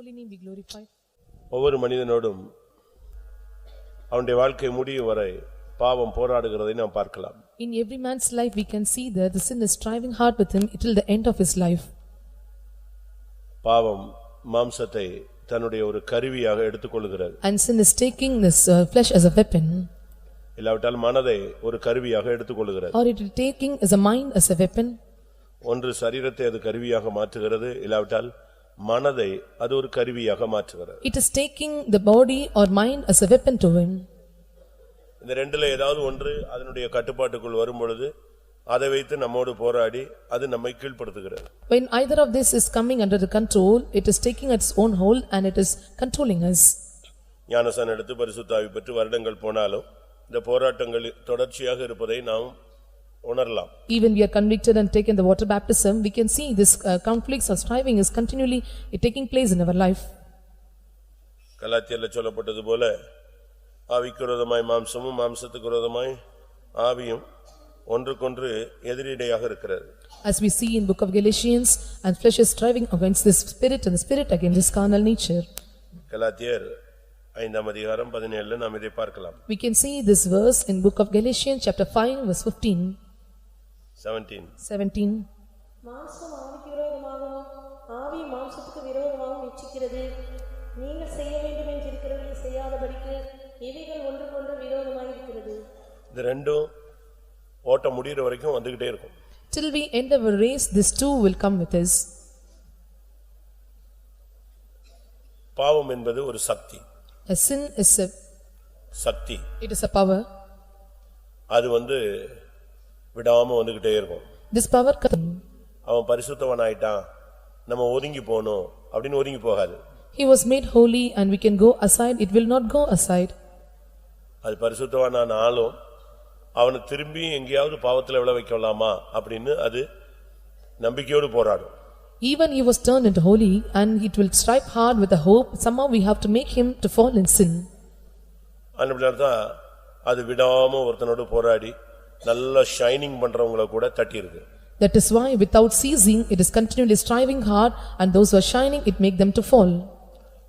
holy name be glorified. ஒவ்வொரு மனிதனோடும் அவனுடைய வாழ்க்கை முடியும் வரை பாவம் போராடுகிறதை நாம் பார்க்கலாம். In every man's life we can see that the sin is striving hard with him till the end of his life. பாவம் மாம்சத்தை தன்னுடைய ஒரு கருவியாக எடுத்துக்கொள்கிறது. And sin is taking this flesh as a weapon. இல்லாவிட்டால் மனதை ஒரு கருவியாக எடுத்துக்கொள்கிறது. Or it is taking as a mind as a weapon. ஒன்று சரீரத்தை அது கருவியாக மாற்றுகிறது, இல்லாவிட்டால் மனதை அது ஒரு கருவியாக மாற்றுகிறது. It is taking the body or mind as a weapon to him. இந்த ரெண்டுல ஏதாவது ஒன்று அதனுடைய கட்டுப்பாட்டுக்குள் வரும் பொழுது அதை வைத்து நம்மோடு போராடி அது நம்மை கீழ்ப்படுத்துகிறது. When either of this is coming under the control, it is taking its own hold and it is controlling us. ஞானஸ்நானம் எடுத்து பரிசுத்த ஆவி பெற்று வருடங்கள் போனாலும் இந்த போராட்டங்கள் தொடர்ச்சியாக இருப்பதை நாம் உணரலாம். Even we are convicted and taken the water baptism, we can see this conflicts or striving is continually taking place in our life. கலாத்தியர்ல சொல்லப்பட்டது போல ஆவிக்கு விரோதமாய் மாம்சமும் மாம்சத்துக்கு விரோதமாய் ஆவியும் ஒன்றுக்கொன்று எதிரிடையாக இருக்கிறது. As we see in book of Galatians, and flesh is striving against this spirit and the spirit against this carnal nature. கலாத்தியர் 5 அதிகாரம் 17 நாம் இதை பார்க்கலாம். We can see this verse in book of Galatians chapter 5 verse 15. 17. மாம்சம் ஆவிக்கு விரோதமாகவும் ஆவி மாம்சத்துக்கு விரோதமாகவும் இச்சிக்கிறது. நீங்கள் செய்ய வேண்டும் என்று இருக்கிறவர்களை செய்யாதபடிக்கு இவைகள் ஒன்றுக்கொன்று விரோதமாக இருக்கிறது. இந்த ரெண்டும் ஓட்ட முடிகிற வரைக்கும் வந்துகிட்டே இருக்கும். Till we end our race, this too will come with us. பாவம் என்பது ஒரு சக்தி. A sin is a Sakthi. It is a power. அது விடாம வந்துகிட்டே இருக்கும். This power அவன் பரிசுத்தவன் ஆயிட்டான், நம்ம ஒதுங்கி போணும் அப்படின்னு ஒதுங்கி போகாது. He was made holy and we can go aside, it will not go aside. அது பரிசுத்தவானான ஆளும் அவனை திரும்பி எங்கேயாவது பாவத்துல விழ வைக்கலாமா அப்படின்னு அது நம்பிக்கையோடு போராடும். Even he was turned into holy and it will strive hard with a hope, somehow we have to make him to fall in sin. அப்படிதான் அது விடாம ஒருத்தனோடு போராடி நல்ல ஷைனிங் பண்றவங்கள கூட தட்டி இருக்கு. That is why without ceasing it is continually striving hard, and those who are shining it make them to fall.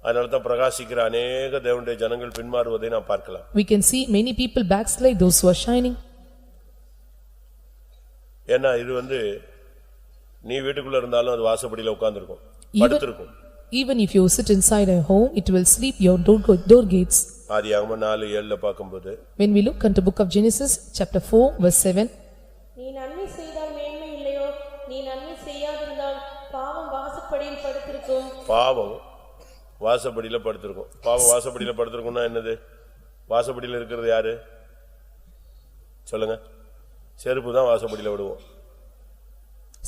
அதனாலதான் பிரகாசிக்கிற अनेक தேவனுடைய ஜனங்கள் பின்மாறுவதை நாம் பார்க்கலாம். We can see many people backslide those who are shining. ஏன்னா இது நீ வீட்டுக்குள்ள இருந்தாலும் அது வாசப்படியில உட்கார்ந்திருக்கும், படுத்திருக்கும். Even if you sit inside a home, it will sleep your door gates. ஆதியாகமம் 4:7 பார்க்கும்போது When we look into book of Genesis chapter 4 verse 7, நீ நன்மை செய்தால் மேன்மை இல்லையோ, நீ நன்மை செய்யாதிருந்தால் பாவம் வாசப்படியில் படுத்திருக்கும். பாவம் வாசப்படியில படுத்திருக்கும். பாவம் வாசப்படியில படுத்திருக்கும்னா என்னது? வாசப்படியில இருக்கிறது யாரு சொல்லுங்க? செருப்பு தான் வாசப்படியில விடுவோம்.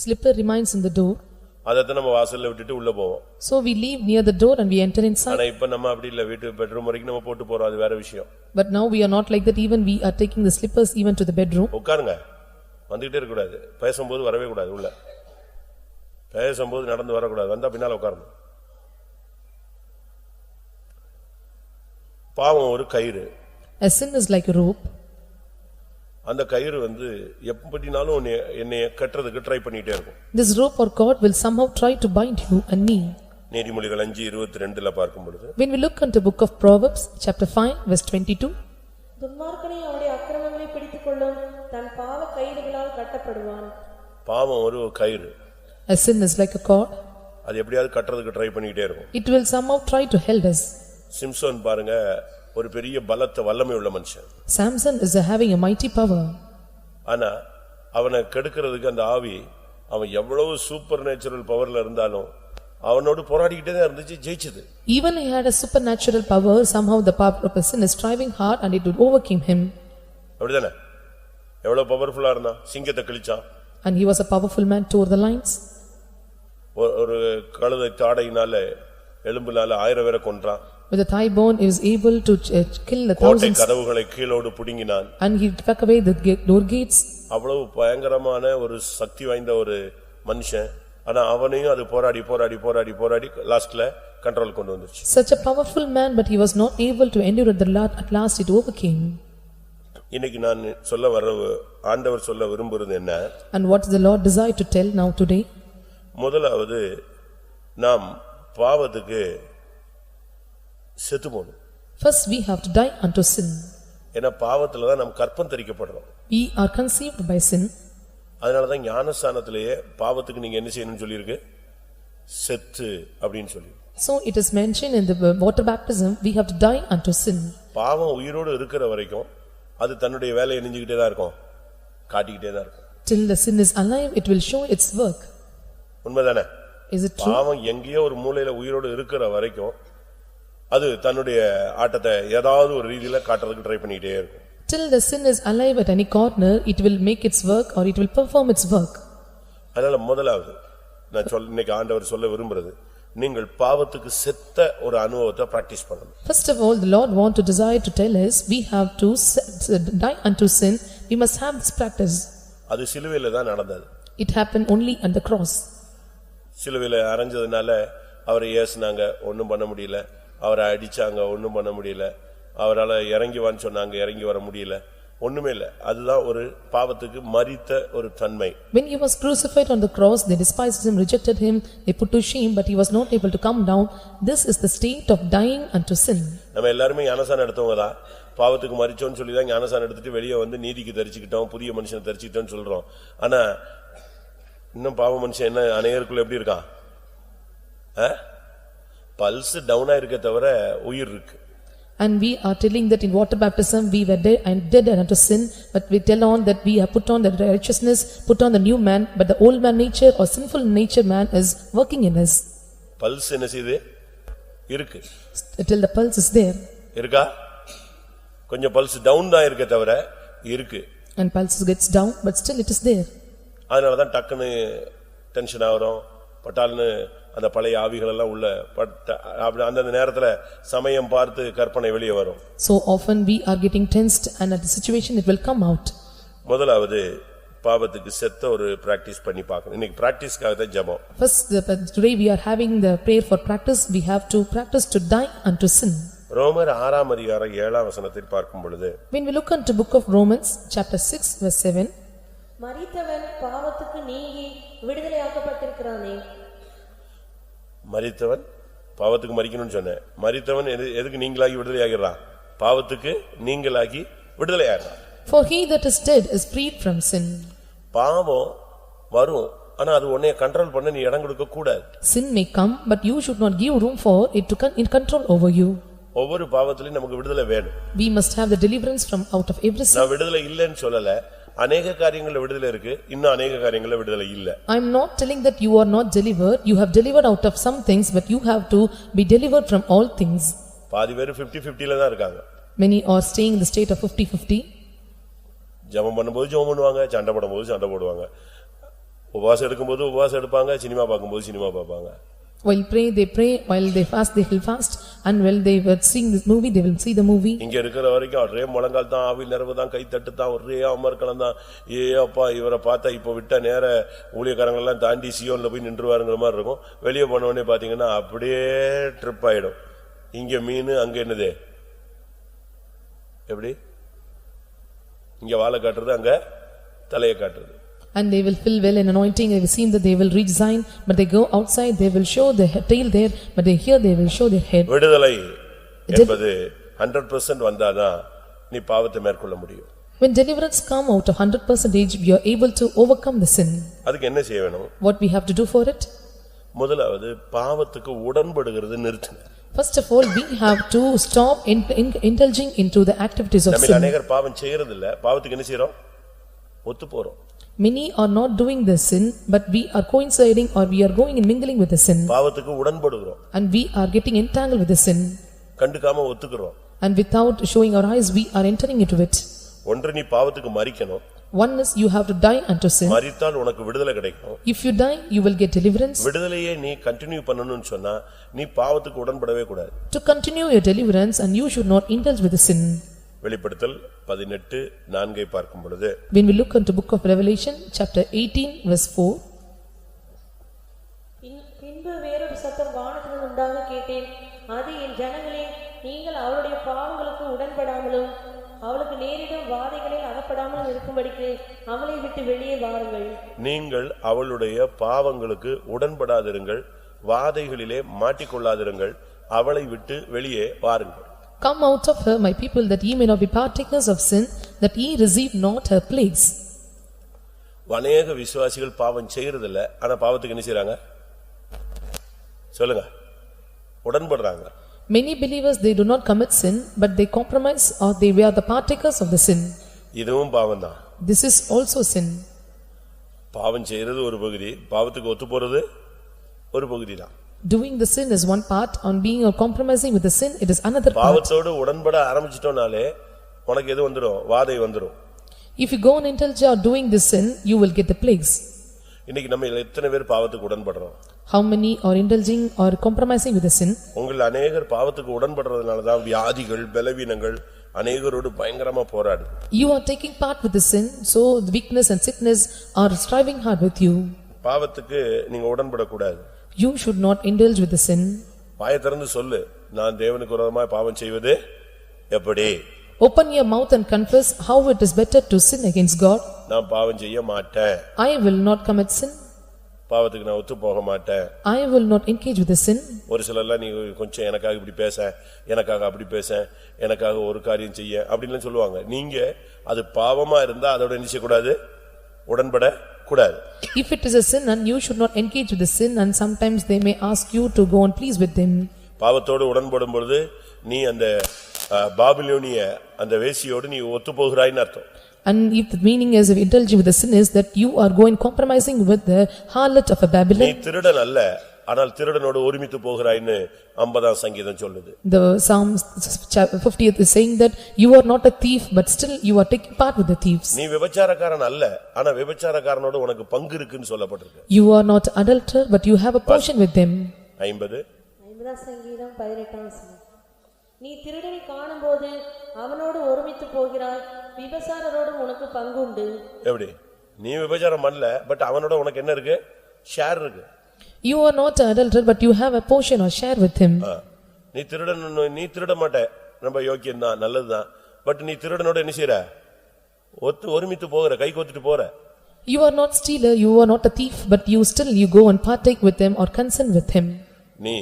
slipper remains in the door. அதத்தான் நம்ம வாசல்ல விட்டுட்டு உள்ள போவோம். So we leave near the door and we enter inside. ஆனா இப்ப நம்ம அப்படி இல்ல, வீட்டு பெட்ரூம் வரைக்கும் நம்ம போட்டு போறோம், அது வேற விஷயம். But now we are not like that, even we are taking the slippers even to the bedroom. உட்காருங்க, வந்துட்டே இருக்க கூடாது. பேசும்போது வரவே கூடாது, உள்ள பேசும்போது நடந்து வரக்கூடாது, வந்தா பின்னால உட்காரணும். பாவம் ஒரு கயிறு. A sin is like a rope. அந்த கயிறு எப்படினாலும் என்னை கட்டறதுக்கு ட்ரை பண்ணிட்டே இருக்கும். This rope or cord will somehow try to bind you and me. நீதிமொழிகள் 5:22ல பார்க்கும்போது When we look into book of Proverbs chapter 5 verse 22, துன்மார்க்கனை அவனுடைய அக்கிரமங்களை பிடித்துக்கொள்ளும், தன் பாவ கயிறுகளால் கட்டப்படுவான். பாவம் ஒரு கயிறு. A sin is like a cord. அது எப்படியாவது கட்டறதுக்கு ட்ரை பண்ணிட்டே இருக்கும். It will somehow try to hold us. Samson பாருங்க, ஒரு பெரிய பலத்த வல்லமை உள்ள மனுஷன். Samson is having a mighty power. ஆனா அவனை கெடுக்கிறதுக்கு அந்த ஆவி, அவன் எவ்வளவு சூப்பர் நேச்சுரல் பவர்ல இருந்தாலும் அவனோடு போராடிக்கிட்டே தான் இருந்துச்சு, ஜெயிச்சது. Even he had a supernatural power, somehow the power of a sin is striving hard and it would overcome him. அப்படிதானே? எவ்வளவு பவர்ஃபுல்லா இருந்தான், சிங்கத்தை கிழிச்சான். And he was a powerful man, tore the lions. ஒரு கழுதை தாடையினால எலும்புனால 1000 பேரை கொன்றான். With a thigh bone he was able to kill the கோட்டை thousands. கதவுகளை கீழோடு புடுங்கினான். And he took away the door gates. அவ்வளவு பயங்கரமான ஒரு சக்தி வாய்ந்த ஒரு மனுஷன். ஆனா அவனையும் அது போராடி லாஸ்ட்ல கண்ட்ரோல் கொண்டு வந்துருச்சு. Such a powerful man, but he was not able to endure at the Lord. At last it overcame. இன்னைக்கு நான் சொல்ல வர ஆண்டவர் சொல்ல விரும்புறது என்ன? And what the Lord desired to tell now today? முதலாவது நாம் பாவத்துக்கு செத்து போகணும். First we have to die unto sin. ஏன்னா பாவத்துல தான் நாம் கற்பம் தரிக்கப்படுறோம். We are conceived by sin. அதனால தான் ஞானஸ்நானத்திலேயே பாவத்துக்கு நீங்க என்ன செய்யணும்னு சொல்லியிருக்கு, செத்து அப்படின்னு சொல்லி. So it is mentioned in the water baptism we have to die unto sin. பாவம் உயிரோடு இருக்கிற வரைக்கும் அது தன்னுடைய வேலையை செஞ்சுக்கிட்டே தான் இருக்கும், காட்டிக்கிட்டே தான் இருக்கும். Till the sin is alive it will show its work. உண்மைதானே? Is it true? பாவம் எங்கேயோ ஒரு மூலையில உயிரோடு இருக்கிற வரைக்கும் அது தன்னுடைய ஆட்டத்தை ஏதாவது ஒரு ரீதியில காட்டுறதுக்கு ட்ரை பண்ணிட்டே இருக்கும். Till the sin is alive at any corner it will make its work or it will perform its work. அதனால முதலாவது நான் இன்னைக்கு ஆண்டவர் சொல்ல விரும்புறது, நீங்கள் பாவத்துக்கு செத்த ஒரு அனுபவத்தை பிராக்டீஸ் பண்ணணும். First of all the Lord want to desire to tell us we have to die unto sin. We must have this practice. அது சிலுவையில தான் நடந்தது. It happened only on the cross. சிலுவையில அறைஞ்சதுனால அவரை ஏசுனாங்க, ஒண்ணும் பண்ண முடியல. அவரை அடிச்சாங்க, ஒண்ணும் பண்ண முடியல. அவரால இறங்கி வான்னு சொன்னாங்க, இறங்கி வர முடியல. ஒண்ணுமே இல்ல. அதுதான் ஒரு பாவத்துக்கு மரித்த ஒரு தன்மை. When he was crucified on the cross they despised him, rejected him, they put to shame, but he was not able to come down. This is the state of dying unto sin. நம்ம எல்லாரும் ஞானசானம் எடுத்தவங்க தான். பாவத்துக்கு மரிச்சோம்னு சொல்லி தான் ஞானசானம் எடுத்துட்டு வெளியே வந்து நீதிக்கு தரிச்சுக்கிட்டோம், புதிய மனுஷனை தரிச்சுக்கிட்டோம்னு சொல்றோம். ஆனா இன்னும் பாவ மனுஷன் என்ன அநேகருக்குள்ள எப்படி இருக்கான்? பல்ஸ் டவுனா இருக்க தவிர உயிர் இருக்கு. And we are telling that in water baptism we were dead unto sin, but we tell on that we have put on the righteousness, put on the new man, but the old man nature or sinful nature man is working in us. Pulse என்ன செய்யுது? இருக்கு. Till the pulse is there. இருக்கா? கொஞ்சம் pulse down தான் இருக்க தவிர இருக்கு. And pulse gets down but still it is there. அதனால தான் டக்குன்னு டென்ஷன் ஆவறோம், பட்டால்னு அந்த பழைய ஆவிகள் எல்லாம் உள்ள அந்த நேரத்துல சமயம் பார்த்து கற்பனை வெளியே வரும். So often we are getting tensed and at the situation it will come out. முதலாவது பாவத்துக்கு செத்த ஒரு பிராக்டீஸ் பண்ணி பார்க்கணும். இன்னைக்கு பிராக்டீஸ்க்காக தான் ஜெபம். First today we are having the prayer for practice. We have to practice to die unto sin. ரோமர் 6 அதிகாரம் 7 வசனத்தில் பார்க்கும் பொழுது, When we look into book of Romans chapter 6 verse 7, மரித்தவன் பாவத்துக்கு நீங்கி விடுதலையாக்கப்பட்டிருக்கிறானே. மரித்தவன் பாவத்துக்கு மரிக்கணும்னு சொன்னேன். மரித்தவன் எதுக்கு நீங்களாகி விடுதலையாகிறான்? பாவத்துக்கு நீங்களாகி விடுதலையாகிறான். For he that is dead is freed from sin. பாவம் வரும், ஆனா அது உன்னை கண்ட்ரோல் பண்ண நீ இடம் கொடுக்க கூடாது. Sin may come but you should not give room for it to in control over you. ஒவ்வொரு பாவத்திலயும் நமக்கு விடுதலை வேணும். We must have the deliverance from out of every sin. நான் விடுதலை இல்லைன்னு சொல்லல, அநேக காரியங்கள்ல விடுதலை இருக்கு, இன்னும் அநேக காரியங்கள்ல விடுதலை இல்ல. I am not telling that you are not delivered. You have delivered out of some things but you have to be delivered from all things. பாதி பேர் 50-50ல தான் இருக்காங்க. Many are staying in the state of 50-50. ஜெபம் பண்ணும்போது ஜெபம் பண்ணுவாங்க, சண்டை போடும்போது சண்டை போடுவாங்க. உபவாசம் எடுக்கும்போது உபவாசம் எடுப்பாங்க, சினிமா பார்க்கும்போது சினிமா பார்ப்பாங்க. While they pray, while they will fast, and while they were seeing this movie, they will see the movie. இங்க இருக்கிற வரைக்கும் ஒரே முழங்கால் தான், ஆவி நிறைவு தான், கை தட்டு தான், ஒரே அமர்க்களம் தான். அப்பா இவரை பார்த்தா இப்ப விட்ட நேர ஊழியக்காரங்க எல்லாம் தாண்டி சியோன்ல போய் நின்றுவாருங்கிற மாதிரி இருக்கும். வெளியே போன உடனே பாத்தீங்கன்னா அப்படியே ட்ரிப் ஆயிடும். இங்க மீன், அங்க என்னது, எப்படி இங்க வாழை காட்டுறது, அங்க தலையை காட்டுறது. And they will fill well in anointing. They will seem that they will reach Zion, but they go outside, they will show their tail there, but they here they will show their head. விடுதலை என்பது 100% வந்தாதான் நீ பாவத்தை மேற்கொள்ள முடியும். When deliverance come out of 100%, we are able to overcome the sin. அதுக்கு என்ன செய்ய வேணும்? What we have to do for it? முதலாவது பாவத்துக்கு உடன்படுகிறது நிறுத்துங்க. First of all, we have to stop indulging into the activities of sin. நம்ம அநேகர் பாவம் செய்யறது இல்ல, பாவத்துக்கு என்ன செய்றோம்? ஒத்து போறோம். Many are not doing the sin, but we are coinciding or we are going and mingling with the sin. பாவத்துக்கு உடன்படுகிறோம். And we are getting entangled with the sin. கண்டுக்காம ஒத்துக்குறோம். And without showing our eyes, we are entering into it. ஒன்று நீ பாவத்துக்கு மரிக்கணும். One is you have to die unto sin. மரித்தால் உனக்கு விடுதலை கிடைக்கும். If you die, you will get deliverance. விடுதலையே நீ continue பண்ணணும்னு சொன்னா நீ பாவத்துக்கு உடன்படவே கூடாது. To continue your deliverance and you should not indulge with the sin. வெளிப்படுத்தல் 18:4 பார்க்கும் பொழுது, When we look into book of Revelation chapter 18 verse 4, பின்பு வேறொரு சத்தம் வானத்திலிருந்து உண்டாக கேட்டேன். அது, என் ஜனங்களே, நீங்கள் அவளுடைய பாவங்களுக்கு உடன்படாமலும் அவளுக்கு நேரிடும் வாதைகளில் அகப்படாமலும் இருக்கும்படிக்கு அவளை விட்டு வெளியே வாருங்கள். நீங்கள் அவளுடைய பாவங்களுக்கு உடன்படாதிருங்கள், வாதைகளிலே மாட்டிக்கொள்ளாதிருங்கள், அவளை விட்டு வெளியே வாருங்கள். Come out of her, my people, that ye may not be partakers of sin, that ye receive not her plagues. அநேக விசுவாசிகள் பாவம் செய்யறதில்ல, ஆனா பாவத்துக்கு என்ன செய்றாங்க சொல்லுங்க? உடன்படுறாங்க. Many believers, they do not commit sin, but they compromise or they are the partakers of the sin. இதுவும் பாவம்தான். This is also sin. பாவம் செய்யறது ஒரு பகுதி, பாவத்துக்கு ஒத்து போறது ஒரு பகுதி தான். Doing the sin is one part, on being or compromising with the sin, it is another part. பாவத்தோடு உடன்பட ஆரம்பிச்சிட்டோம்னாலே உனக்கு எது வந்துரும்? வாதை வந்துரும். If you go and indulge or doing this sin, you will get the plagues. இன்னைக்கு நம்ம எத்தனை பேர் பாவத்துக்கு உடன்படுறோம்? How many are indulging or compromising with the sin? உங்கள் அநேகர் பாவத்துக்கு உடன்படுறதுனால தான் வியாதிகள், பலவீனங்கள் அநேகரோடு பயங்கரமா போராடு. You are taking part with the sin, so the weakness and sickness are striving hard with you. பாவத்துக்கு நீங்க உடன்படக்கூடாது. You should not indulge with the sin. வாயை திறந்து சொல்லு, நான் தேவனுக்கு விரோதமா பாவம் செய்வது எப்படி? Open your mouth and confess how it is better to sin against God. நான் பாவம் செய்ய மாட்டேன். I will not commit sin. பாவத்துக்கு நான் ஒத்து போக மாட்டேன். I will not engage with the sin. ஒரு சிலர்லாம் நீ கொஞ்சம் எனக்காக இப்படி பேச, எனக்காக அப்படி பேச, எனக்காக ஒரு காரியம் செய்ய அப்படின்லாம் சொல்லுவாங்க. நீங்க அது பாவமா இருந்தா அதோட என்ன செய்யக்கூடாது? உடன்பட கூடாது. If it is a sin and you should not engage with the sin, and sometimes they may ask you to go and please with them. பாவத்தோடு உடன்படும் பொழுது நீ அந்த பாபிலோனிய அந்த வேசியோடு நீ ஒத்து போகிறாய்ன்னு அர்த்தம். And if the meaning is of indulging with the sin is that you are going compromising with the harlot of a Babylon. நீ திருடன் அல்ல, ஆனால் திருடனோடு ஒருமித்து போகிறாய்ன்னு 50ஆம் சங்கீதம் சொல்லுது. The Psalm 50th is saying that you are not a thief, but still you are taking part with the thieves. நீ விபச்சாரக்காரன் அல்ல, ஆனா விபச்சாரக்காரனோடு உனக்கு பங்கு இருக்குன்னு சொல்லப்பட்டிருக்கு. You are not adulterer, but you have a portion with them. 50ஆம் சங்கீதம் 18ஆம் வசனம். நீ திருடனை காணும்போது அவனோடு ஒருமித்து போகிறாய், விபசாரரோடும் உனக்கு பங்கு உண்டு. எப்படி? நீ விபச்சாரம் பண்ணல, பட் அவனோட உனக்கு என்ன இருக்கு? ஷேர் இருக்கு. You are not an adulterer, but you have a portion or share with him. நீ திருட மாட்ட, ரொம்ப யோக்கியம் தான், நல்லதுதான். பட் நீ திருடனோட என்ன செய்யற? ஒருமித்து போகிற, கை கோத்துட்டு போற. You are not stealer, you are not a thief, but you go and partake with them or consent with him. நீ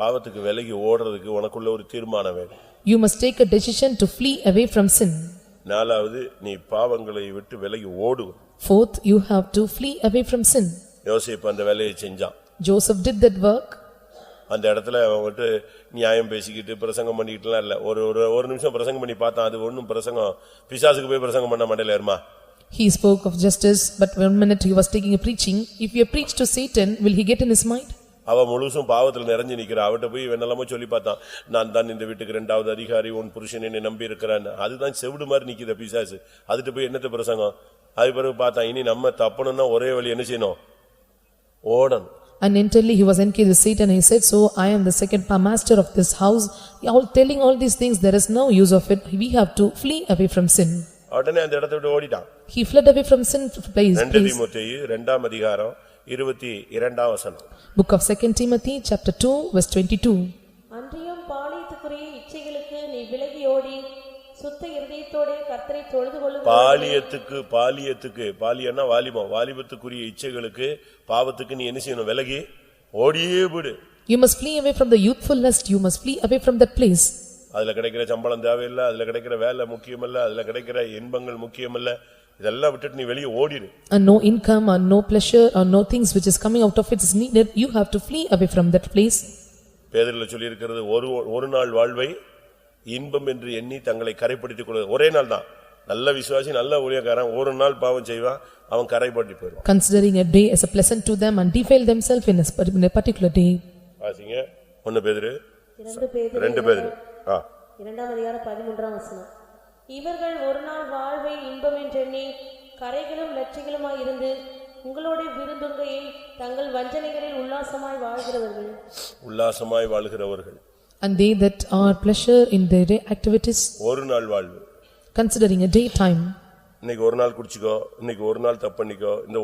பாவத்துக்கு விலகி ஓடுறதுக்கு உனக்குள்ள ஒரு தீர்மானம் வேணும். You must take a decision to flee away from sin. நாலாவது, நீ பாவங்களை விட்டு விலகி ஓடு. Fourth, you have to flee away from sin. யோசேப்பு அந்த வேலையை செஞ்சான். Joseph did that work. அந்த இடத்துல அவன்கிட்ட நியாயம் பேசிக்கிட்டு பிரசங்கம் பண்ணிக்கிட்டுலாம் இல்ல. ஒரு நிமிஷம் பிரசங்கம் பண்ணி பார்த்தான், அது ஒண்ணும் பிரசங்கம் பிசாசுக்கு போய் பிரசங்கம் பண்ண மாட்டேல ஏறுமா. He spoke of justice, but 1 minute he was taking a preaching. If you preach to Satan, will he get in his mind? அவ முழுசும் பாவத்துல நிறைஞ்சு நிக்கிறா. அவட்ட போய் என்னெல்லாமோ சொல்லி பார்த்தான், நான் தான் இந்த வீட்டுக்கு 2வது அதிகாரி, உன் புருஷன் என்னை நம்பி இருக்கிறான்னு. அதுதான் செவிடு மாதிரி நிக்குது பிசாசு. அதுட்டு போய் என்னத்த பிரசங்கம்? அது பிறகு பார்த்தான், இனி நம்ம தப்பணும்னா ஒரே வழி என்ன செய்யணும்? ஓடணும். And internally he was engaged with Satan. He said, so I am the second master of this house. All telling all these things, there is no use of it. We have to flee away from sin. உடனே அந்த இடத்தை விட்டு ஓடிட்டான். He fled away from sin place. 2 தீமோத்தேயு 2ஆம் அதிகாரம் 22ஆம் வசனம். Book of 2 Timothy chapter 2 verse 22. அன்றியும் பாலியத்துக்குரிய இச்சைகளுக்கு நீ விலகி ஓடி சுத்த இருதயத்தோட கர்த்தரை தொழுது கொள்ளுங்கள். பாலியன்னா வாலிபம், வாலிபத்துக்குரிய இச்சைகளுக்கு, பாவத்துக்கு நீ என்ன செய்யணும்? விலகி ஓடியே விடு. You must flee away from the youthful lust. You must flee away from that place. அதுல கிடைக்கிற சம்பளம் தேவையில்லை, அதுல கிடைக்கிற வேலை முக்கியமல்ல, அதுல கிடைக்கிற இன்பங்கள் முக்கியமல்ல. இதெல்லாம் விட்டுட்டு நீ வெளியே ஓடிடு. And no income or no pleasure or no things which is coming out of it is needed. You have to flee away from that place. பேதுருல சொல்லி இருக்கிறது, ஒரு நாள் வாழ்வை இன்பம் என்று எண்ணி தங்களை கரைப்படுத்திக் கொள்வது. ஒரே நாள் தான். நல்ல விசுவாசி, நல்ல ஊழியக்காரன் ஒரு நாள் பாவம் செய்வான், அவன் கரைப்பட்டு போயிடுவான். Considering a day as a pleasant to them and defile themselves in a particular day. வாசிங்க 1 பேதுரு 2 பேதுரு 2ஆம் அதிகாரம் 13ஆம் வசனம். இவர்கள் ஒரு நாள் வாழ்வை இன்பம் என்றெண்ணி கரைகளும் லட்சிகளுமாய் இருந்து உங்களோட விருந்துங்கையில் தங்கள் வஞ்சனைகளில் உல்லாசமாய் வாழ்கிறவர்கள். And they that are pleasure in their day activities. ஒரு நாள் வாழ்வு. Considering a day time. இன்னைக்கு ஒரு நாள் குடிச்சுக்கோ, இன்னைக்கு ஒரு நாள் தப்பு பண்ணிக்கோ, இந்த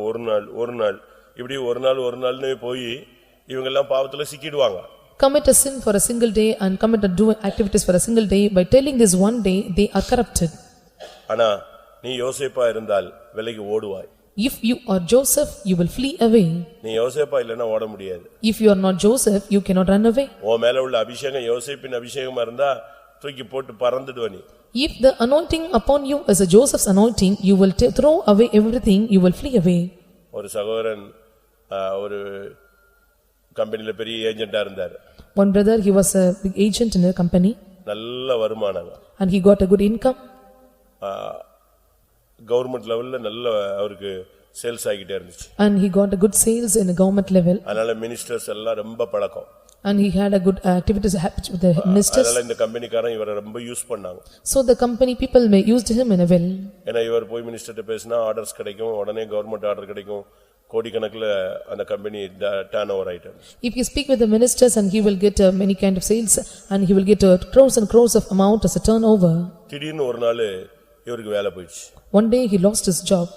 ஒரு நாள் இப்படி ஒரு நாள்னு போய் இவங்க எல்லாம் பாவத்துல சிக்கிடுவாங்க. Commit a sin for a single day and commit a do activities for a single day. By telling this one day, they are corrupted. ஆனா நீ யோசேப்பா இருந்தால் விலகி ஓடுவாய். If you are Joseph, you will flee away. நீ யோசேப்பா இல்லனா ஓட முடியாது. If you are not Joseph, you cannot run away. உன் மேல உள்ள அபிஷேகம் யோசேப்பின் அபிஷேகமா இருந்தா தூக்கி போட்டு பறந்துடுவ நீ. If the anointing upon you is a Joseph's anointing, you will throw away everything, you will flee away. ஒரு சகோதரன் ஒரு கம்பெனில பெரிய ஏஜென்ட்டா இருந்தார். One brother, he was a big agent in a company. நல்ல வருமானம். And he got a good income. Government லெவல்ல நல்ல அவருக்கு சேல்ஸ் ஆகிட்டே இருந்துச்சு. And he got a good sales in a government level. அதனால மினிஸ்டர்ஸ் எல்லாம் ரொம்ப பழக்கம். And he had a good activities with the ministers. அதனால இந்த கம்பெனிக்காரன் இவரை ரொம்ப யூஸ் பண்ணாங்க. So the company people may used him in a well. ஏன்னா இவர் போய் மினிஸ்டர்ட்ட பேசினா ஆர்டர்ஸ் கிடைக்கும், உடனே கவர்மெண்ட் ஆர்டர் கிடைக்கும், கோடிக்கணக்கில் அந்த கம்பெனி டர்ன் ஓவர் ஆயிட்டு. If you speak with the ministers and he will get many kind of sales and he will get crores and crores of amount as a turnover. திடீர்னு ஒரு நாள் இவருக்கு வேலை போயிடுச்சு. One day he lost his job.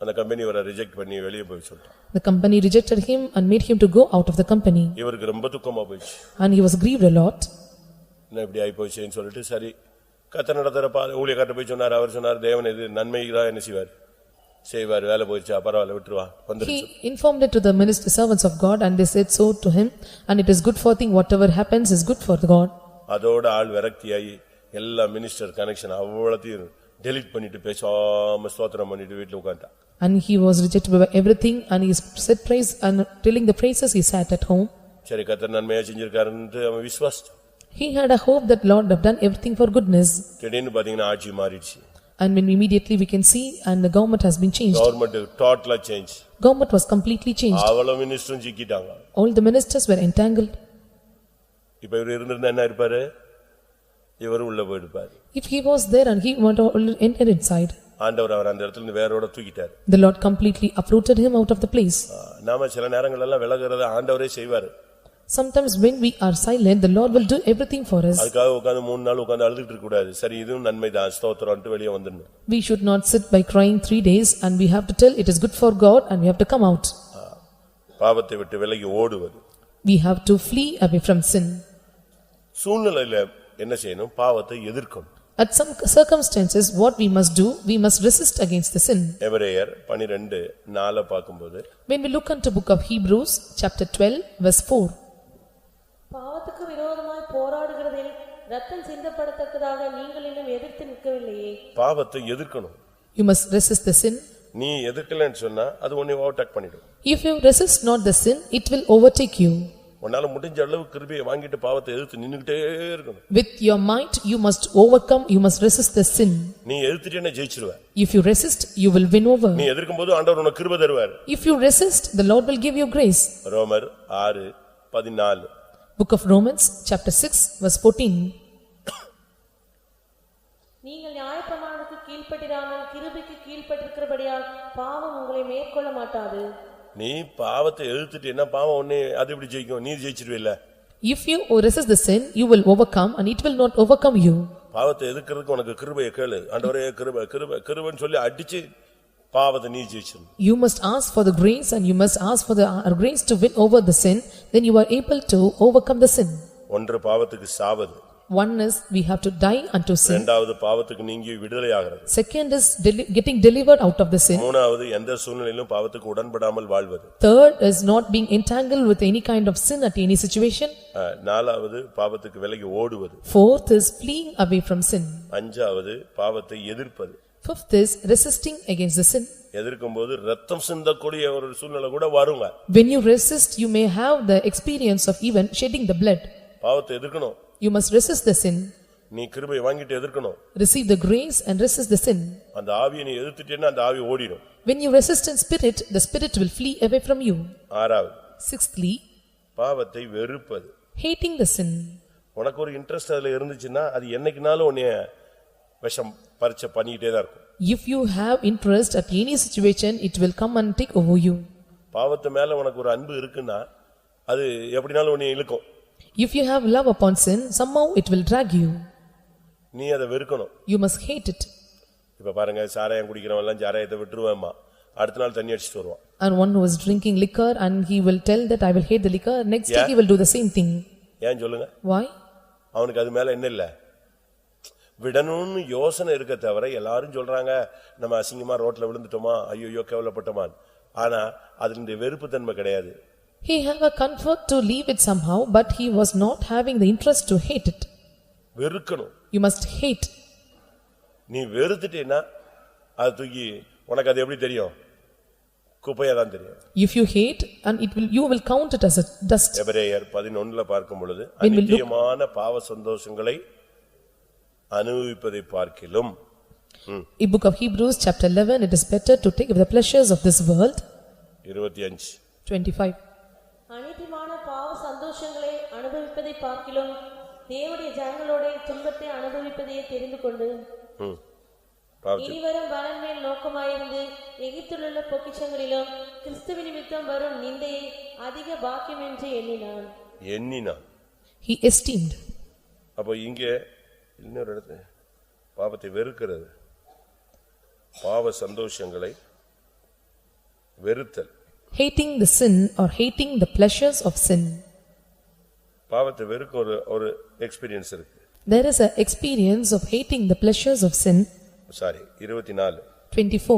அந்த company இவரை reject பண்ணி வெளியே போய் சொல்லிட்டான். The company rejected him and made him to go out of the company. இவருக்கு ரொம்ப துக்கமா போயிடுச்சு. And he was grieved a lot. என்ன இப்படி ஆகி போயிடுச்சுன்னு சொல்லிட்டு சரி கர்த்தர் நடத்துறப்ப ஊழியக்காரர் போய் சொன்னார். அவர் சொன்னார் தேவன் இது நன்மைதான் என்ன செய்வார், வேலை போயிடுச்சா பரவாயில்ல விட்டுருவா. He informed it to the minister servants of God and they said so to him, and it is good for thing whatever happens is good for God. அதோட ஆள் விரக்தியாகி எல்லா மினிஸ்டர் கனெக்ஷன் அவ்வளத்தையும் டெலீட் பண்ணிட்டு பேசாம ஸ்தோத்திரம் பண்ணிட்டு வீட்டுல உட்கார்ந்தான். And he was rejected by everything and he said praise and telling the praises he sat at home. சரி கர்த்தர் நன்மையா செஞ்சிருக்காருன்னு அவன் விசுவாசிச்சான். He had a hope that Lord have done everything for goodness. திடீர்னு பாத்தீங்கன்னா ஆட்சி மாறிடுச்சு. And when immediately we can see and the government has been changed. Government totally changed. Government was completely changed. அவ்வளவு மினிஸ்டரும் சிக்கிட்டாங்க. All the ministers were entangled. இப்ப இவர் இருந்திருந்தா என்ன இருப்பாரு? இவரு உள்ள போயிடுப்பாரு. If he was there and he went enter inside. ஆண்டவர் அவர் அந்த இடத்துல இருந்து வேரோட தூக்கிட்டார். The Lord completely uprooted him out of the place. நாம சில நேரங்கள் எல்லாம் விலகுறத ஆண்டவரே செய்வாரு. Sometimes when we are silent, the Lord will do everything for us. அதுக்காக உட்கார்ந்து 3 நாள் உட்கார்ந்து அழுதுட்டு இருக்க கூடாது. சரி இதுவும் நன்மைதான் ஸ்தோத்திரம்னு வெளியே வந்துடணும். We should not sit by crying 3 days and we have to tell it is good for God and we have to come out. பாவத்தை விட்டு விலகி ஓடுவது. We have to flee away from sin. சூழ்நிலையில என்ன செய்யணும்? பாவத்தை எதிர்க்கணும். At some circumstances what we must do, we must resist against the sin. எபிரேயர் 12:4 பாக்கும்போது When we look into book of Hebrews chapter 12 verse 4. பாவத்துக்கு விரோதமாய் போராடுகிறதில் இரத்தம் சிந்தப்படத்தக்கதாக நீங்கள் இன்னும் எதிர்த்து நிற்கவில்லையே. பாவத்தை எதிர்க்கணும். You must resist the sin. நீ எதிர்க்கலன்னு சொன்னா அது உன்னை ஓவர்டேக் பண்ணிடும். If you resist not the sin, it will overtake you. உன்னால முடிஞ்ச அளவு கிருபையை வாங்கிட்டு பாவத்தை எதிர்த்து நின்னுட்டே இருக்கணும். With your might you must overcome, you must resist the sin. நீ எதிர்த்துட்டேன்னா ஜெயிச்சிடுவ. If you resist, you will win over. நீ எதிர்க்கும்போது ஆண்டவர் உனக்கு கிருபை தருவார். If you resist, the Lord will give you grace. ரோமர் 6:14. Book of Romans chapter 6 verse 14. நீங்கள் நியாயப்பிரமாணத்துக்கு கீழ்ப்பட்டிராமல் கிருபைக்கு கீழ்ப்பட்டிருக்கிறபடியால் பாவம் உங்களை மேற்கொள்ள மாட்டாது. நீ பாவத்தை எதிர்த்துட்டேன்னா பாவம் உன்னை அது எப்படி ஜெயிக்கும்? நீ ஜெயிச்சிடுவில்ல. If you resist the sin, you will overcome and it will not overcome you. பாவத்தை எதிர்க்கிறதுக்கு உனக்கு கிருபையை கேளு. ஆண்டவரே கிருபை கிருபை கிருபைன்னு சொல்லி அடிச்சு பாவத்தை நீ ஜெயிச்சிடு. You must ask for the grace and you must ask for the grace to win over the sin, then you are able to overcome the sin. ஒன்று பாவத்துக்கு சாவது. One is we have to die unto sin. இரண்டாவது பாவத்துக்கு நீங்கி விடுதலை ஆகிறது. Second is getting delivered out of the sin. மூணாவது எந்த சூழ்நிலையிலும் பாவத்துக்கு உடன்படாமல் வாழ்வது. Third is not being entangled with any kind of sin at any situation. நாலாவது பாவத்துக்கு விலகி ஓடுவது. Fourth is fleeing away from sin. அஞ்சாவது பாவத்தை எதிர்ப்பது. Fifth is resisting against the sin. எதிர்க்கும்போது ரத்தம் சிந்தக்கூடிய ஒரு சூழ்நிலை கூட வருங்க. When you resist, you may have the experience of even shedding the blood. பாவத்தை எதிர்க்கணும். You must resist the sin. நீ கிருபையை வாங்கிட்டு எதிர்க்கணும். Receive the grace and resist the sin. அந்த ஆவியை நீ எதிர்த்துட்டேன்னா அந்த ஆவி ஓடிடும். When you resist in spirit, the spirit will flee away from you. ஆறாவது Sixthly, பாவத்தை வெறுப்பது. hating the sin. உனக்கு ஒரு இன்ட்ரெஸ்ட் அதுல இருந்துச்சுன்னா அது என்னைக்குனாலும் உன்னை விஷம் பரிச்சை பண்ணிக்கிட்டே தான் இருக்கும். If you have interest at any situation, it will come and take over you. பாவத்து மேல உனக்கு ஒரு அன்பு இருக்குன்னா அது எப்படினாலும் உன்னை இழுக்கும். If you have love upon sin, somehow it will drag you. நீ அதை வெறுக்கணும். You must hate it. இப்ப பாருங்க சாராயம் குடிக்கிறவன் எல்லாம் சாராயத்தை விட்டுருவேம்மா, அடுத்த நாள் தண்ணி அடிச்சிட்டு வருவான். And one who is drinking liquor and he will tell that I will hate the liquor, next day he will do the same thing. ஏன் சொல்லுங்க? Why? அவனுக்கு அது மேல என்ன இல்ல? விடணும்னு யோசனை இருக்க தவிர எல்லாரும் சொல்றாங்க நம்ம அசிங்கமா ரோட்ல விழுந்துட்டோமா ஐயோ கேவலப்பட்டோமா, ஆனா அதுல வெறுப்பு தன்மை கிடையாது. He have a comfort to leave it somehow, but he was not having the interest to hate it. வெறுக்கணும். You must hate. நீ வெறுத்துட்டேன்னா அது தூக்கி உனக்கு அது எப்படி தெரியும்? குப்பையா தான் தெரியும். If you hate, and you will count it as a dust. எபிரேயர் 11ல பார்க்கும் பொழுது அநித்தியமான பாவ சந்தோஷங்களை அனுபவிப்பதை பார்க்கிலும். In book of Hebrews chapter 11, it is better to take the pleasures of this world. 25. அநித்தியமான பாவ சந்தோஷங்களை அனுபவிப்பதை பார்க்கிலும் தேவனுடைய ஜனங்களோட துன்பத்தை அனுபவிப்பதையே தெரிந்து கொண்டு இனிவரும் பலன் மேல் நோக்கமாயிருந்து எகிப்திலுள்ள பொக்கிஷங்களிலும் கிறிஸ்துவின் நிமித்தம் வரும் நிந்தையை அதிக பாக்கியம் என்று எண்ணினான். He esteemed. அப்போ இங்கே இன்னொரு இடத்துல பாவத்தை வெறுக்கிறது, பாவ சந்தோஷங்களை வெறுத்தல். Hating the sin or hating the pleasures of sin. பாவத்தை வெறுக்க ஒரு எக்ஸ்பீரியன்ஸ் இருக்கு. There is an experience of hating the pleasures of sin. 24.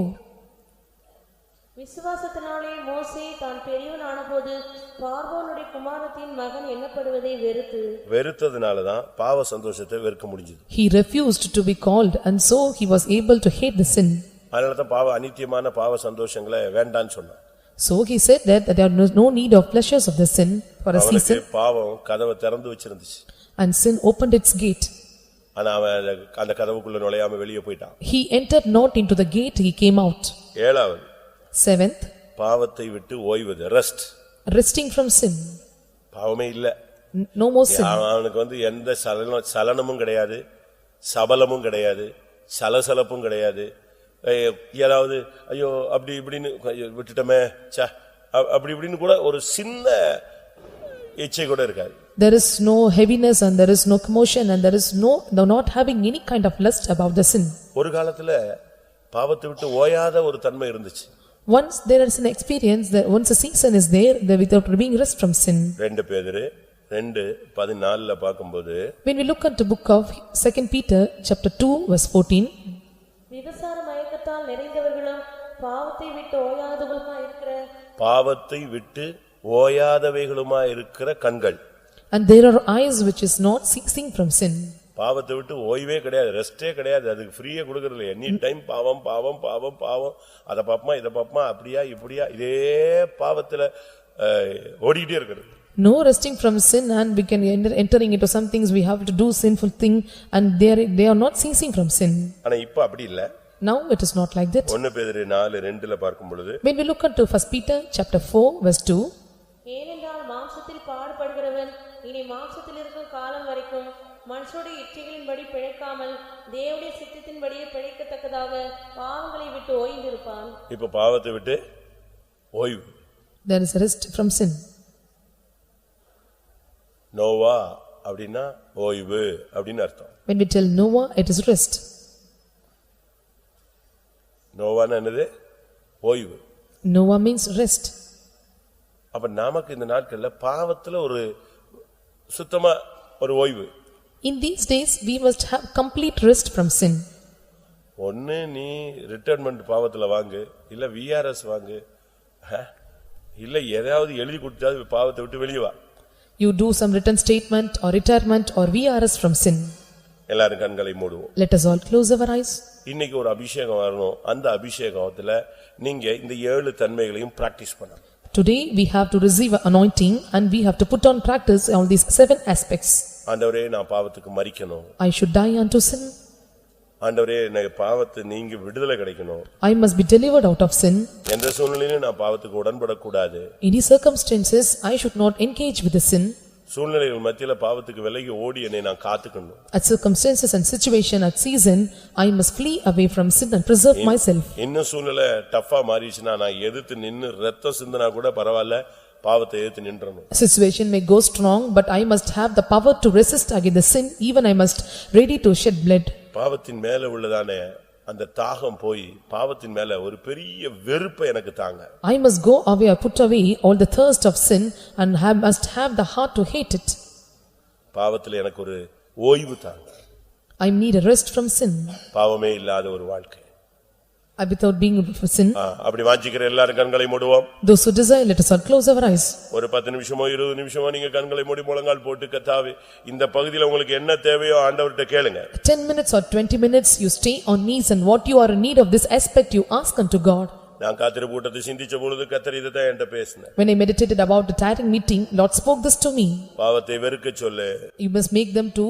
விசுவாசத்தினாலே மோசே தான் பெரியவனானபோது பார்வோனுடைய குமாரத்தின் மகன் எண்ணப்படுவதை வெறுத்ததனாலதான் பாவ சந்தோஷத்தை வெறுக்க முடிஞ்சது. He refused to be called, and so he was able to hate the sin. அதனாலதான் பாவ அநித்தியமான பாவ சந்தோஷங்களை வேண்டான்னு சொன்னான். So he said that there are no need of pleasures of the sin for a season. பாவம் கதவை திறந்து வச்சிருந்துச்சு. And sin opened its gate. ஆனா அவன் அந்த கதவுக்குள்ள நுழையாம வெளியே போய்ட்டான். He entered not into the gate, he came out. 7th பாவத்தை விட்டு ஓய்வது, rest. Resting from sin. பாவமே இல்ல. No more sin. அவனுக்கு எந்த சலனமும் கிடையாது, சபலமும் கிடையாது, சலசலப்பும் கிடையாது. ஏதாவது ஐயோ அப்படி இப்படின்னு விட்டுட்டமே அப்படி இப்படின்னு கூட ஒரு சின்ன இச்சை கூட இருக்காது. There is no heaviness and there is no commotion and there is not having any kind of lust about the sin. ஒரு காலத்துல பாவத்தை விட்டு ஓயாத ஒரு தன்மை இருந்துச்சு. Once there is an experience that once a season is there without being rest from sin. 2 பேதுரு 2:14ல பாக்கும்போது when we look into book of 2 Peter chapter 2 verse 14, விபசார மயக்கத்தால் நிறைந்தவர்களும் பாவத்தை விட்டு ஓயாதவைகளுமாய் இருக்கிற கண்கள். And there are eyes which is not ceasing from sin. பாவத்தை விட்டு ஓய்வே கிடையாது, ரெஸ்டே கிடையாது. அதுக்கு ஃப்ரீயா கொடுக்கறது இல்ல. எனி டைம் பாவம் பாவம் பாவம் பாவம், அத பாப்பமா இத பாப்பமா, அப்படியா இப்படியா, இதே பாவத்துல ஓடிட்டே இருக்குது. No resting from sin, and we can entering into some things we have to do sinful thing, and they are not ceasing from sin. ஆனா இப்ப அப்படி இல்ல. Now it is not like that. 1 பேதுரு 4:2ல பார்க்கும் பொழுது when we look into 1 Peter chapter 4 verse 2, ஏனென்றால் மாம்சத்தில் பாடுபடுகிறவன் இனி மாம்சத்தில் இருக்கும் காலம் வரைக்கும் மனுஷருடைய இச்சைகளின்படி பிழைக்காமல் தேவனுடைய சித்தத்தின்படியே பிழைக்கத்தக்கதாக பாவங்களை விட்டு ஓய்ந்திருப்பான். இப்ப பாவத்தை விட்டு ஓய்வு. There is a rest from sin. Noah அப்படினா ஓய்வு அப்படினு அர்த்தம். When we tell Noah, it is rest. நோவானா என்னது? ஓய்வு. Noah means rest. அப்ப நமக்கு இந்த நாட்கள்ல பாவத்துல ஒரு சுத்தமா ஒரு ஓய்வு. In these days we must have complete rest from sin. ஒண்ணு நீ ரிட்டையர்மென்ட் பாவத்துல வாங்கு, இல்ல விஆர்எஸ் வாங்கு, இல்ல ஏதாவது எழுதி கொடுத்தாது பாவத்தை விட்டு வெளிய வா. You do some written statement or retirement or VRS from sin. எல்லாரும் கண்களை மூடுவோம். Let us all close our eyes. இன்னைக்கு ஒரு அபிஷேகம் வரணும். அந்த அபிஷேகத்துல நீங்க இந்த 7 தன்மைகளையும் பிராக்டீஸ் பண்ணணும். Today we have to receive an anointing and we have to put on practice all these 7 aspects. ஆண்டவரே நான் பாவத்துக்கு மரிக்கணும். I should die unto sin. ஆண்டவரே எனக்கு பாவத்தை நீங்க விடுதலை கிடைக்கணும். I must be delivered out of sin. எந்த சூழ்நிலையிலும் நான் பாவத்துக்கு உடன்பட கூடாது. In these circumstances I should not engage with the sin. சூழ்நிலைகள் மத்தியில பாவத்துக்கு விலகி ஓடி என்னை நான் காத்துக்கணும். At circumstances and situation at season I must flee away from sin and preserve myself. இன்னும் சூழ்நிலை டஃபா மாறிச்சுனா நான் எதிர்த்து நின்னு ரத்தம் சிந்தினா கூட பரவாயில்லை, பாவத்தை எதிர்த்து நின்றணும். Situation may go strong, but I must have the power to resist against the sin. Even I must ready to shed blood. பாவத்தின் மேல உள்ளதானே அந்த தாகம் போய் பாவத்தின் மேல ஒரு பெரிய வெறுப்பை எனக்கு தாங்க. I must go away or put away all the thirst of sin and must have the heart to hate it. பாவத்துல எனக்கு ஒரு ஓய்வு தாங்க. I need a rest from sin. பாவமே இல்லாத ஒரு வாழ்க்கை. Without being for sin. அப்படி வாஞ்சிக்கிற எல்லாரும் கண்களை மூடுவோம். Those who desire, let us all close our eyes. ஒரு 10 நிமிஷமோ 20 நிமிஷமோ நீங்க கண்களை மூடி முழங்கால் போட்டு கர்த்தாவே இந்த பகுதியில் உங்களுக்கு என்ன தேவையோ ஆண்டவர்ட்ட கேளுங்க. 10 minutes or 20 minutes you stay on knees and what you are in need of this aspect you ask unto God. நான் காத்திரு கூட்டத்தை சிந்திச்ச பொழுது கர்த்தர் இததான் என்கிட்ட பேசினார். When I meditated about the tiring meeting, Lord spoke this to me. பாவத்தை வெறுக்க சொல்லு. You must make them to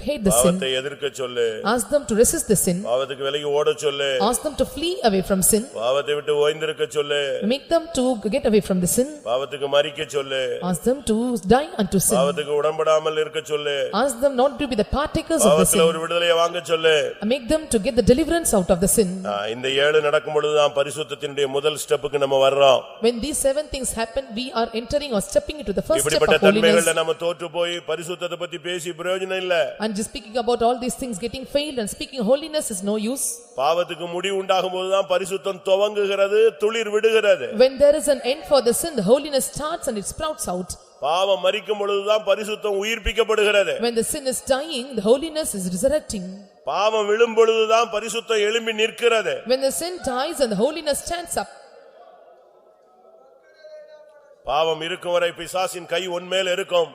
hate the sin. பாவத்தை எதிர்க்க சொல்லு. Ask them to resist the sin. பாவத்துக்கு விலகி ஓட சொல்லு. Ask them to flee away from sin. பாவத்தை விட்டு ஓய்ந்திருக்க சொல்லு. Make them to get away from the sin. பாவத்துக்கு மரிக்க சொல்லு. Ask them to die unto sin. பாவத்துக்கு உடன்படாமல் இருக்க சொல்லு. Ask them not to be the partakers of the sin. பாவத்துல ஒரு விடுதலையை வாங்க சொல்லு. Make them to get the deliverance out of the sin. இந்த 7 நடக்கும் பொழுது தான் பரிசுத்தத்தினுடைய முதல் ஸ்டெப் நம்ம வர்றோம். When these 7 things happen, we are entering or stepping into the first step of இப்படிப்பட்ட holiness. தன்மைகள நாம தோற்று போய் பரிசுத்தத்தை பத்தி பேசி பிரயோஜனம் இல்ல. And just speaking about all these things getting failed and speaking holiness is no use. பாவத்துக்கு முடிவு உண்டாகும்போது தான் பரிசுத்தம் துவங்குகிறது, துளிர் விடுகிறது. When there is an end for the sin, the holiness starts and it sprouts out. பாவம் மரிக்கும் பொழுது தான் பரிசுத்தம் உயிர்ப்பிக்கப்படுகிறது. When the sin is dying, the holiness is resurrecting. பாவம் விழும் பொழுது தான் பரிசுத்தம் எழும்பி நிற்கிறது. When the sin dies and the holiness stands up. பாவம் இருக்கும் வரை பிசாசின் கை உன்மேல் இருக்கும்.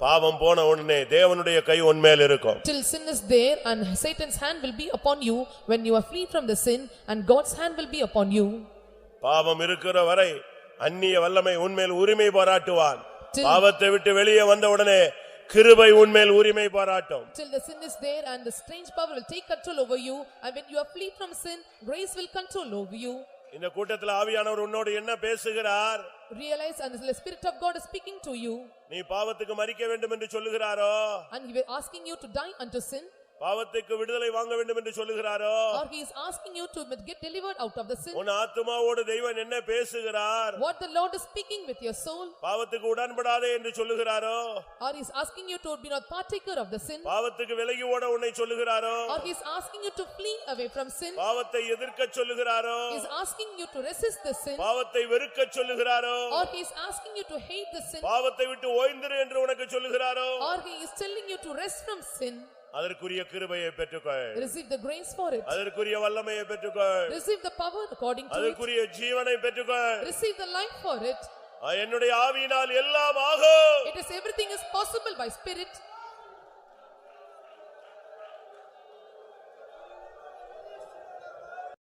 பாவம் போன உடனே தேவனுடைய கை உன்மேல் இருக்கும். Till sin is there and Satan's hand will be upon you when you are free from the sin and God's hand will be upon you. பாவம் இருக்கிற வரை அந்நிய வல்லமை உன்மேல் உரிமை பாராட்டுவான். பாவத்தை விட்டு வெளியே வந்த உடனே கிருபை உன்மேல் உரிமை பாராட்டும். Till the sin is there and the strange power will take control over you and when you are free from sin, grace will control over you. இந்த கூட்டத்தில் ஆவியானவர் உன்னோடு என்ன பேசுகிறார்? Realize and the Spirit of God is speaking to you. நீ பாவத்துக்கு மரிக்க வேண்டும் என்று சொல்லுகிறாரோ? And he is asking you to die unto sin. பாவத்துக்கு விடுதலை வாங்க வேண்டும் என்று சொல்லுகிறாரோ? Or he is asking you to get delivered out of the sin. உன் ஆத்துமாவோடு தெய்வன் என்ன பேசுகிறார்? What the Lord is speaking with your soul. பாவத்துக்கு உடன்படாதே என்று சொல்லுகிறாரோ? Or he is asking you to be not partaker of the sin. பாவத்துக்கு விலகி ஓட உன்னை சொல்லுகிறாரோ? Or he is asking you to flee away from sin. பாவத்தை எதிர்க்க சொல்லுகிறாரோ? He is asking you to resist the sin. பாவத்தை வெறுக்க சொல்லுகிறாரோ? Or he is asking you to hate the sin. பாவத்தை விட்டு ஓய்ந்திரு என்று உனக்கு சொல்லுகிறாரோ? Or he is telling you to rest from sin. அதற்குரிய கிருபையை பெற்றுக்கொள். Receive the grace for it. அதற்குரிய வல்லமையை பெற்றுக்கொள். Receive the power according to it. அதற்குரிய ஜீவனை பெற்றுக்கொள். Receive the life for it. என்னுடைய ஆவியினால் எல்லாம் ஆகும். It is everything is possible by spirit.